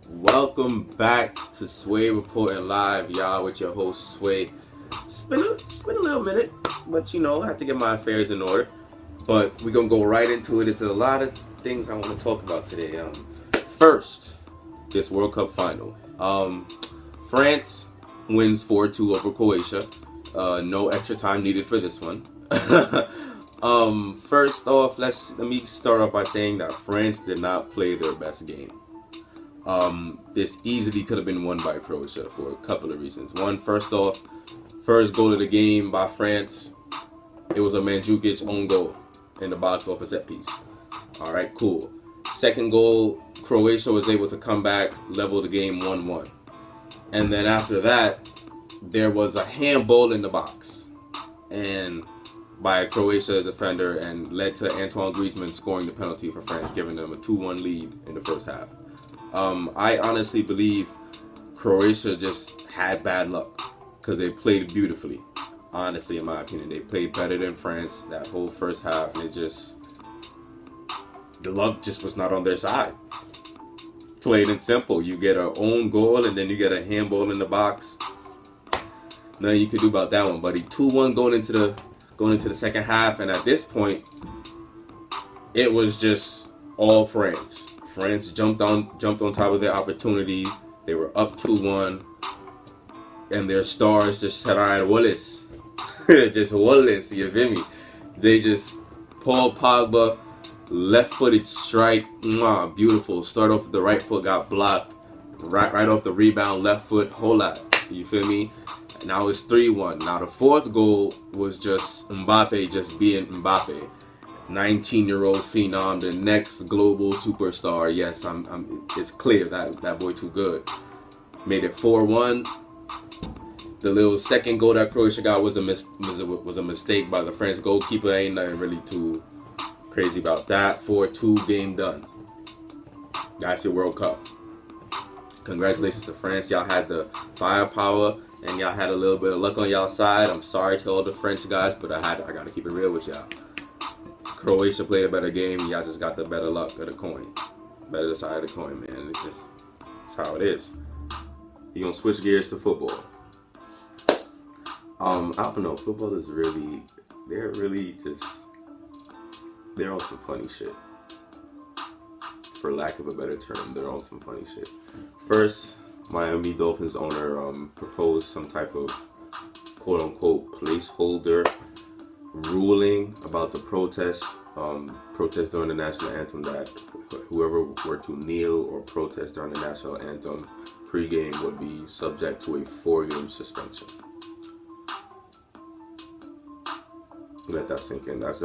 Welcome back to Sway Reporting Live, y'all, with your host Sway. It's been a little minute, but I have to get my affairs in order. But we're gonna go right into it. There's a lot of things I want to talk about today. First, this World Cup final. France wins 4-2 over Croatia. No extra time needed for this one. First off, let me start off by saying that France did not play their best game. This easily could have been won by Croatia for a couple of reasons. One, first off, first goal of the game by France, it was a Mandzukic own goal in the box off a set piece. All right, cool. Second goal, Croatia was able to come back, level the game 1-1. And then after that, there was a handball in the box and by a Croatia defender and led to Antoine Griezmann scoring the penalty for France, giving them a 2-1 lead in the first half. I honestly believe Croatia just had bad luck because they played beautifully. Honestly, in my opinion, they played better than France that whole first half, and the luck just was not on their side. Plain and simple. You get an own goal, and then you get a handball in the box. Nothing you could do about that one, buddy. 2-1 going into the second half, and at this point, it was just all France. France jumped on top of their opportunity. They were up 2-1, and their stars just said, "All right, Wallace." Just Wallace, you feel me? They just, Paul Pogba, left-footed strike, beautiful. Start off with the right foot, got blocked. Right off the rebound, left foot, whole lot. You feel me? Now it's 3-1. Now the fourth goal was just Mbappe just being Mbappe. 19-year-old phenom, the next global superstar. Yes, it's clear that boy too good. Made it 4-1. The little second goal that Croatia got was a mistake by the French goalkeeper. Ain't nothing really too crazy about that. 4-2, game done. That's your World Cup. Congratulations to France. Y'all had the firepower and y'all had a little bit of luck on y'all side. I'm sorry to all the French guys, but I gotta keep it real with y'all. Croatia played a better game. Y'all just got the better luck of the coin. Better side of the coin, man. It's how it is. You gonna switch gears to football. I don't know. Football is they're on some funny shit. For lack of a better term, they're on some funny shit. First, Miami Dolphins owner proposed some type of quote-unquote placeholder ruling about the protest during the national anthem, that whoever were to kneel or protest during the national anthem pregame would be subject to a 4-game suspension. Let that sink in. That's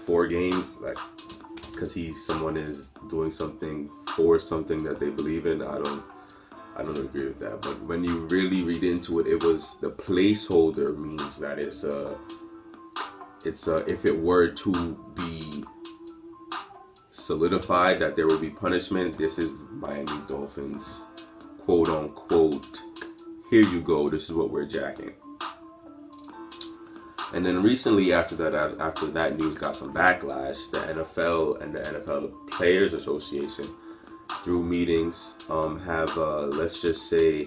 4 games, like, because someone is doing something for something that they believe in. I don't agree with that. But when you really read into it, it was the placeholder means that it's if it were to be solidified that there will be punishment, this is Miami Dolphins quote unquote, here you go, this is what we're jacking. And then recently after that news got some backlash, the NFL and the NFL Players Association through meetings have let's just say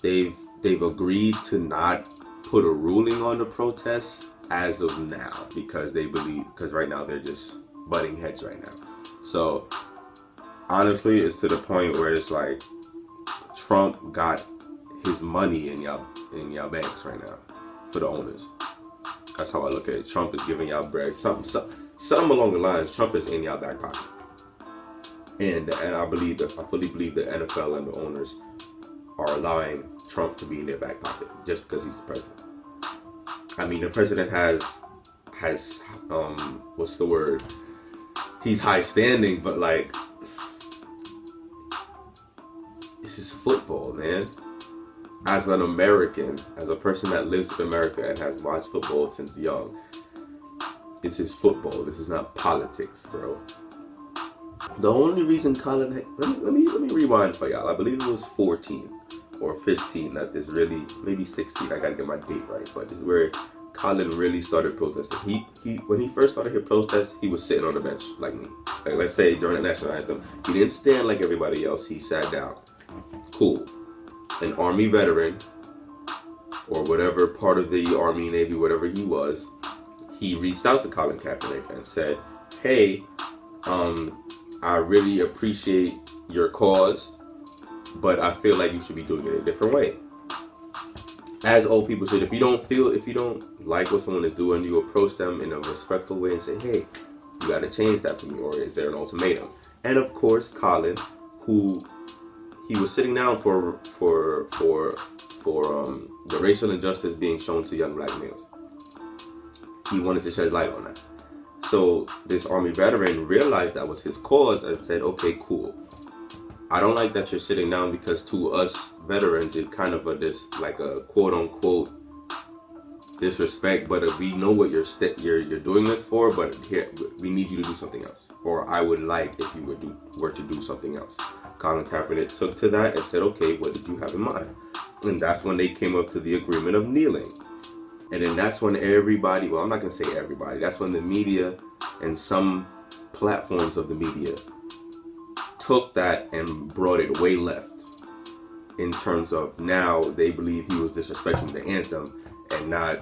they've agreed to not put a ruling on the protests as of now, because right now they're just butting heads right now. So honestly, it's to the point where it's like Trump got his money in y'all banks right now for the owners. That's how I look at it. Trump is giving y'all bread. Something along the lines. Trump is in y'all back pocket. And I fully believe the NFL and the owners are allowing Trump to be in their back pocket just because he's the president. I mean, the president has what's the word? He's high standing, but like, this is football, man. As an American, as a person that lives in America and has watched football since young, this is football. This is not politics, bro. The only reason Colin, let me rewind for y'all. I believe it was 14 or 15 that this really, maybe 16. I gotta get my date right, but this is where Colin really started protesting. He when he first started his protest, he was sitting on the bench like me. Like, let's say during the national anthem, he didn't stand like everybody else. He sat down. Cool. An Army veteran, or whatever part of the Army, Navy, whatever he was, he reached out to Colin Kaepernick and said, "Hey, I really appreciate your cause, but I feel like you should be doing it a different way." As old people said, if you don't like what someone is doing, you approach them in a respectful way and say, "Hey, you got to change that for me," or is there an ultimatum? And of course, Colin, who he was sitting down for the racial injustice being shown to young black males. He wanted to shed light on that. So this Army veteran realized that was his cause and said, "Okay, cool. I don't like that you're sitting down, because to us veterans, it kind of like a quote unquote disrespect. But we know what you're doing this for. But here, we need you to do something else. Or I would like if you were to do something else." Colin Kaepernick took to that and said, "Okay, what did you have in mind?" And that's when they came up to the agreement of kneeling. And then that's when everybody, well, I'm not going to say everybody, that's when the media and some platforms of the media took that and brought it way left. In terms of now they believe he was disrespecting the anthem and not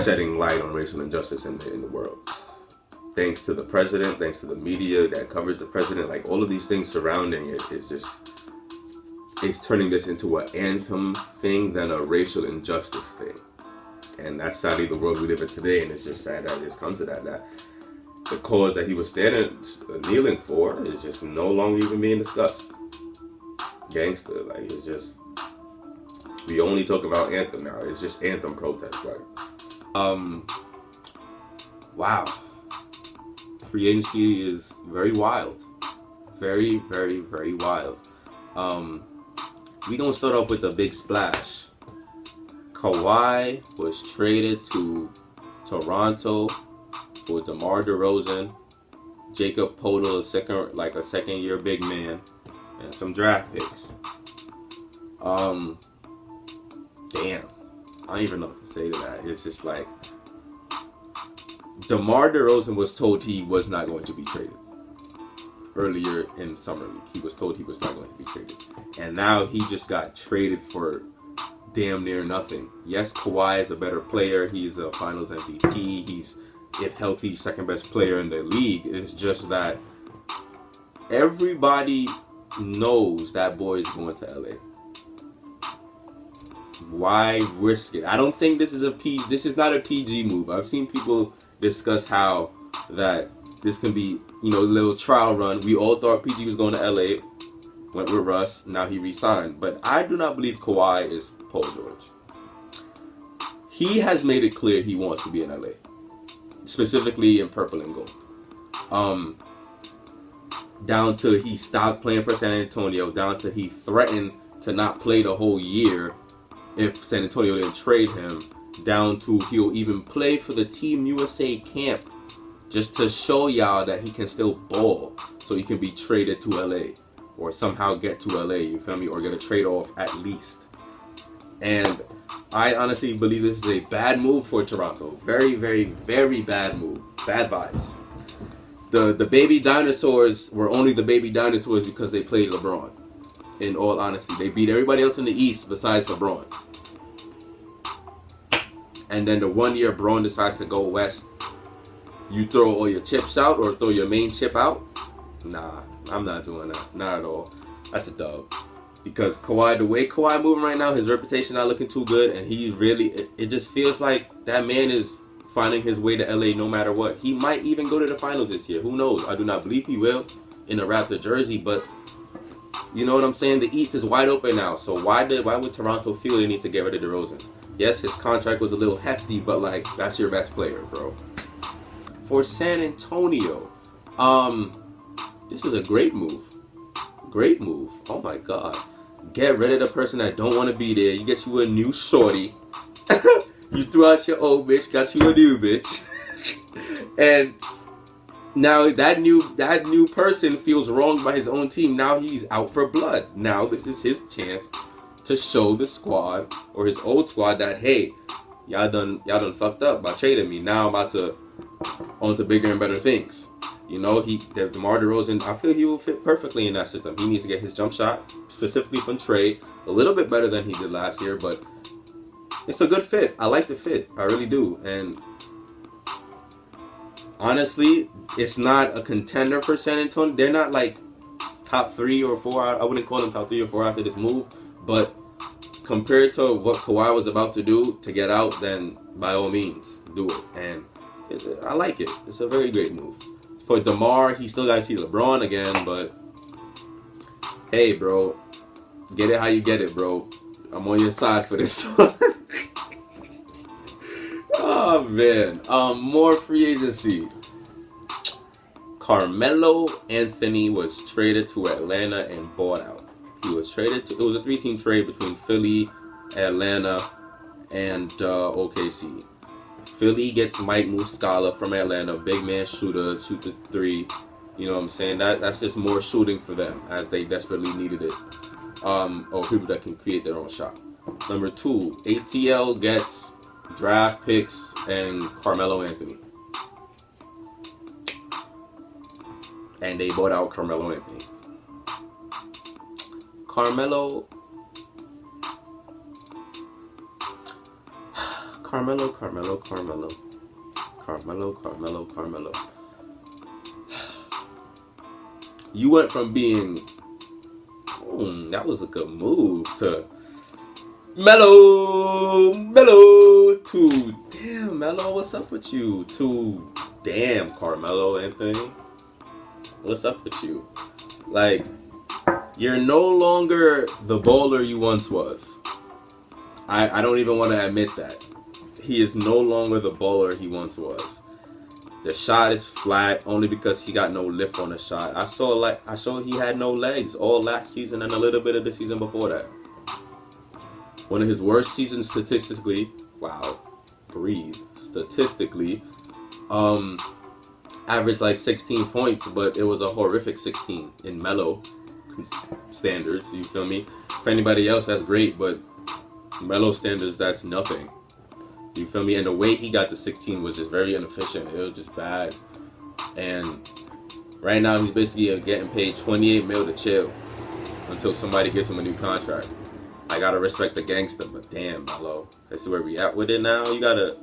shedding light on racial injustice in the world. Thanks to the president, thanks to the media that covers the president, like all of these things surrounding it, it's turning this into an anthem thing than a racial injustice thing. And that's sadly the world we live in today, and it's just sad that it's come to that the cause that he was kneeling for is just no longer even being discussed. Gangster, like, it's just, we only talk about Anthem now. It's just Anthem protests, like. Wow. Free agency is very wild. Very, very, very wild. We gonna start off with a big splash. Kawhi was traded to Toronto for DeMar DeRozan, Jacob Poeltl, a second year big man, and some draft picks. Damn. I don't even know what to say to that. It's just like, DeMar DeRozan was told he was not going to be traded. Earlier in Summer League, he was told he was not going to be traded. And now he just got traded for damn near nothing. Yes, Kawhi is a better player. He's a Finals MVP. He's, if healthy, second best player in the league. It's just that everybody knows that boy is going to LA. Why risk it? I don't think this is not a PG move. I've seen people discuss how that this can be, a little trial run. We all thought PG was going to LA, went with Russ, now he re-signed. But I do not believe Kawhi is Paul George. He has made it clear he wants to be in LA, specifically in purple and gold. Down to he stopped playing for San Antonio, down to he threatened to not play the whole year if San Antonio didn't trade him, down to he'll even play for the Team USA camp just to show y'all that he can still ball, so he can be traded to LA or somehow get to LA, you feel me, or get a trade off at least. And I honestly believe this is a bad move for Toronto. Very, very, very bad move. Bad vibes. The baby dinosaurs were only the baby dinosaurs because they played LeBron. In all honesty, they beat everybody else in the East besides LeBron. And then the 1 year Braun decides to go west, you throw all your chips out or throw your main chip out? Nah, I'm not doing that. Not at all. That's a dub. Because Kawhi, the way Kawhi moving right now, his reputation not looking too good, and he really, it just feels like that man is finding his way to LA no matter what. He might even go to the finals this year. Who knows? I do not believe he will in a Raptor jersey, but you know what I'm saying? The East is wide open now. So why would Toronto feel they need to get rid of DeRozan? Yes, his contract was a little hefty, but like, that's your best player, bro. For San Antonio, this is a great move. Great move. Oh my God. Get rid of the person that don't want to be there. You get you a new shorty. You threw out your old bitch, got you a new bitch. And now that new person feels wronged by his own team. Now he's out for blood. Now this is his chance to show the squad or his old squad that, hey, y'all done fucked up by trading me. Now I'm about to on to bigger and better things. You know, DeMar DeRozan, I feel he will fit perfectly in that system. He needs to get his jump shot, specifically from trade, a little bit better than he did last year, but it's a good fit. I like the fit. I really do. And honestly, it's not a contender for San Antonio. They're not like top 3 or 4. I wouldn't call them top 3 or 4 after this move. But compared to what Kawhi was about to do to get out, then by all means, do it. And I like it. It's a very great move. For DeMar, he still got to see LeBron again. But hey, bro, get it how you get it, bro. I'm on your side for this one. Oh, man. More free agency. Carmelo Anthony was traded to Atlanta and bought out. He was traded to, it was a 3-team trade between Philly, Atlanta, and OKC. Philly gets Mike Muscala from Atlanta, big man shooter, shoot the 3. You know what I'm saying? That's just more shooting for them as they desperately needed it. Or people that can create their own shot. Number 2, ATL gets draft picks and Carmelo Anthony. And they bought out Carmelo Anthony. Carmelo. You went from being, that was a good move, to Melo to, damn, Melo, what's up with you? To, damn, Carmelo Anthony, what's up with you? Like, you're no longer the bowler you once was. I don't even want to admit that. He is no longer the bowler he once was. The shot is flat only because he got no lift on the shot. I saw he had no legs all last season and a little bit of the season before that. One of his worst seasons statistically. Wow. Breathe. Statistically. Averaged like 16 points, but it was a horrific 16 in Melo standards. You feel me? For anybody else, that's great, but Melo standards, that's nothing. You feel me? And the way he got the 16 was just very inefficient. It was just bad. And right now he's basically getting paid $28 million to chill until somebody gives him a new contract. I gotta respect the gangster, but damn, Melo, that's where we at with it now. You gotta.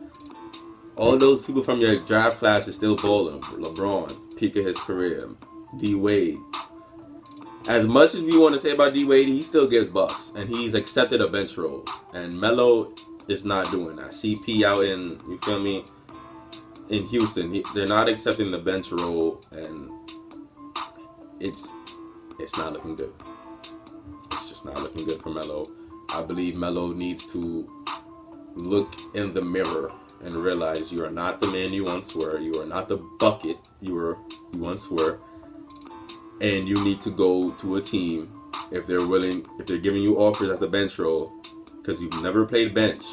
All those people from your draft class is still balling. LeBron, peak of his career. D Wade. As much as we want to say about D Wade, he still gives bucks, and he's accepted a bench role. And Melo is not doing that. CP out in, you feel me, in Houston, they're not accepting the bench role, and it's not looking good. It's just not looking good for Melo. I believe Melo needs to look in the mirror and realize you are not the man you once were. You are not the bucket you once were. And you need to go to a team if they're willing, if they're giving you offers at the bench role, because you've never played bench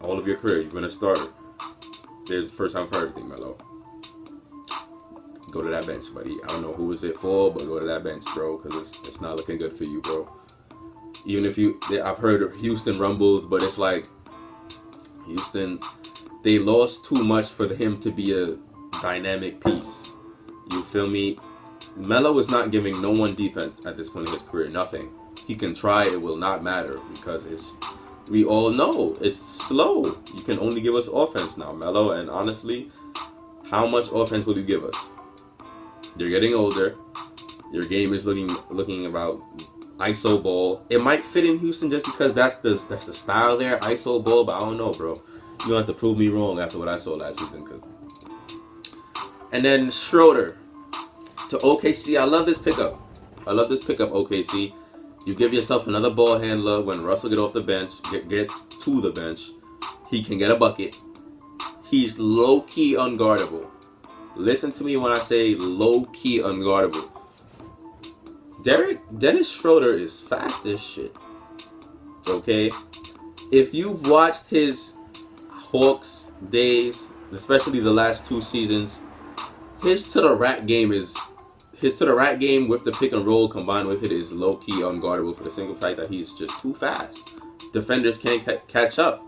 all of your career. You've been a starter. There's the first time for everything, Melo. Go to that bench, buddy. I don't know who is it for, but go to that bench, bro, because it's not looking good for you, bro. Even if I've heard of Houston rumbles, but it's like Houston, they lost too much for him to be a dynamic piece. You feel me? Melo is not giving no one defense at this point in his career. Nothing. He can try, it will not matter, because we all know it's slow. You can only give us offense now, Melo, and honestly, how much offense will you give us? You're getting older. Your game is looking about ISO ball. It might fit in Houston just because that's the style there, ISO ball, but I don't know, bro. You don't have to prove me wrong after what I saw last season. And then Schroeder to OKC. I love this pickup, OKC. You give yourself another ball handler when Russell gets off the bench, gets to the bench. He can get a bucket. He's low-key unguardable. Listen to me when I say low-key unguardable. Dennis Schroeder is fast as shit. Okay? If you've watched his Hawks days, especially the last 2 seasons, his to the rack game with the pick and roll combined with it is low-key unguardable for the single fact that he's just too fast. defenders can't catch up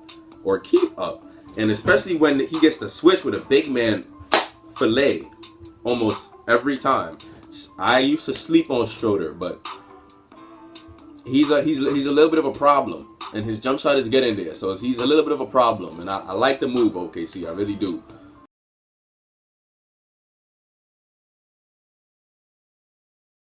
or keep up. And especially when he gets the switch with a big man fillet almost every time. I used to sleep on Schroeder, but he's a little bit of a problem, and his jump shot is getting there. So he's a little bit of a problem, and I like the move, OKC. I really do.